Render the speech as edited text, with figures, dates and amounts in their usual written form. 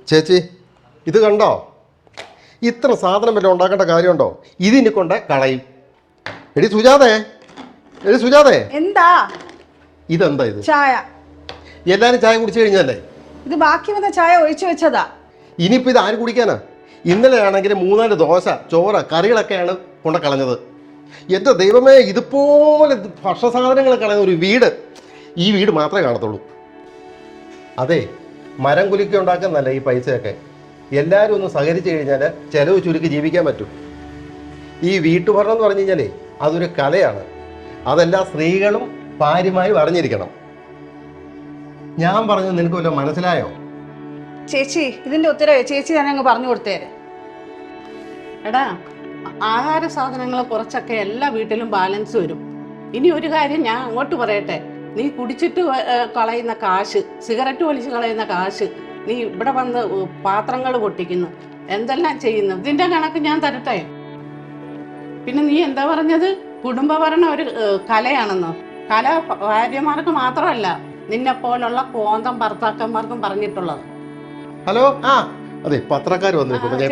ചേച്ചി ഇത് കണ്ടോ? ഇത്ര സാധനം വല്ല ഉണ്ടാക്കേണ്ട കാര്യമുണ്ടോ? ഇതിനെ കൊണ്ട് കളയും. എടി സുജാതേ എന്താ ഇതെന്താ ഇത്? ചായ. എല്ലാരും ചായ കുടിച്ചു കഴിഞ്ഞല്ലേ? ഇത് ബാക്കി വന്ന ചായ ഒഴിച്ചു വെച്ചതാ. ഇനിയിപ്പോൾ ഇത് ആര് കുടിക്കാനാ? ഇന്നലെ ആണെങ്കിൽ 3-4 ദോശ ചോറ് കറികളൊക്കെയാണ് കൊണ്ട് കളഞ്ഞത്. എൻ്റെ ദൈവമേ, ഇതുപോലെ ഭക്ഷണസാധനങ്ങൾ കളയുന്ന ഒരു വീട് ഈ വീട് മാത്രമേ കാണത്തുള്ളൂ. അതെ, മരം കുലുക്കി ഉണ്ടാക്കുന്നല്ല ഈ പൈസയൊക്കെ. എല്ലാവരും ഒന്ന് സഹകരിച്ചു കഴിഞ്ഞാൽ ചെലവ് ചുരുക്കി ജീവിക്കാൻ പറ്റും. ഈ വീട്ടുഭരണം എന്ന് പറഞ്ഞു കഴിഞ്ഞാലേ അതൊരു കലയാണ്. അതെല്ലാ സ്ത്രീകളും ഭാര്യമായും അറിഞ്ഞിരിക്കണം. ഞാൻ പറഞ്ഞത് നിനക്ക് വല്ലതും മനസ്സിലായോ? ചേച്ചി ഇതിന്റെ ഉത്തരവ് ചേച്ചി തന്നെ അങ്ങ് പറഞ്ഞു കൊടുത്തേരെ. എടാ, ആഹാര സാധനങ്ങൾ കുറച്ചൊക്കെ എല്ലാ വീട്ടിലും ബാലൻസ് വരും. ഇനി ഒരു കാര്യം ഞാൻ അങ്ങോട്ട് പറയട്ടെ, നീ കുടിച്ചിട്ട് കളയുന്ന കാശ്, സിഗരറ്റ് വലിച്ച് കളയുന്ന കാശ്, നീ ഇവിടെ വന്ന് പാത്രങ്ങൾ പൊട്ടിക്കുന്നു, എന്തെല്ലാം ചെയ്യുന്നു, ഇതിന്റെ കണക്ക് ഞാൻ തരട്ടെ. പിന്നെ നീ എന്താ പറഞ്ഞത്, കുടുംബഭരണം ഒരു കലയാണെന്നോ? കല ഭാര്യമാർക്ക് മാത്രമല്ല, നിന്നെ പോലുള്ള കോന്തം ഭർത്താക്കന്മാർക്കും പറഞ്ഞിട്ടുള്ളത്. ഹലോ, അതെ, പത്രക്കാർ വന്നിട്ടുണ്ട്.